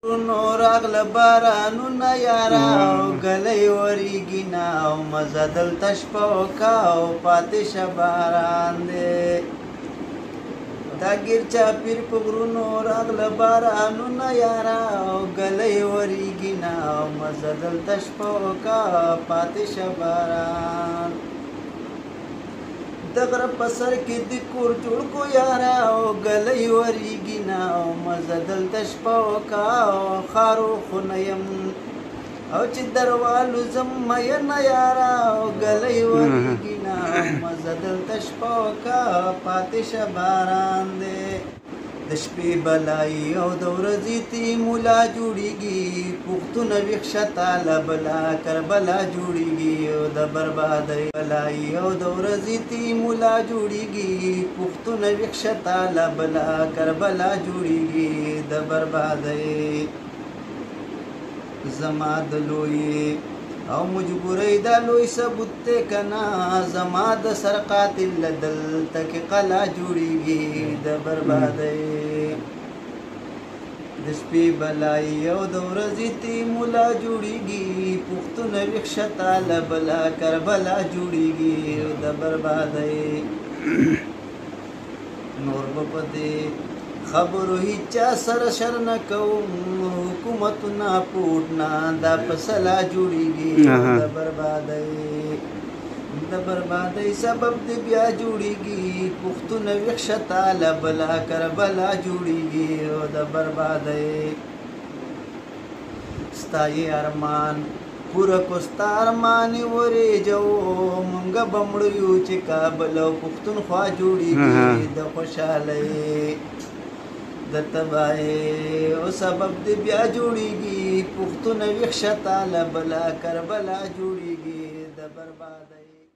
راغل بارانونه یارا او ګلۍ وریږي نه او مزه دلته شپه وکه او پاتې شه باران دی دا ګیر چاپېر په غرونو راغله بارانونه یارا او ګلۍ وریږي نه او مزه دلته شپه وکه پاتې شه باران د غره په سر کې د کور جوړ کو یاره او ګلۍ وریږي نه او مزه دلته شپه وکه او ښارو خونه یم او چې دروالو ځم مینه یاره او ګلۍ وریږي نه او مزه دلته شپه وکه پاتې شه باران دی د شپې بلایي او د ورځې تیمولا جوړیږي پښتون ویښه تاله بلا کربلا جوړیږي او د بربادۍ بلایي او د ورځې تیمولا جوړیږي پښتون ویښه تاله بلا کربلا جوړیږي د بربادۍ زما د لوی او مجبوری دا لوی ثبوت ته کنا زما د سر قاتل دل تک قلا جوړیږي د بربادۍ د شپې بلای او د ورځې تیمولا جوړیږي پښتون ویښه تاله بلا کربلا جوړیږي د بربادۍ نور په دې خبرو هیچا سره شر نه کوم حکومتونه پوټنا دا فسلا جوړیږي د بربادۍ سبب دی بیا جوړیږي پښتون ویښه تاله بلا کربلا جوړیږي او د بربادۍ ستایي ارمان پورا کوستا ارمانی وریجو مونږه بمړو یو چې کابل او پښتونخوا جوړیږي د خوشحالۍ د تباہی او سبب دی بیا جوړیږي پښتون ویښه تاله بلا کربلا جوړیږي د بربادۍ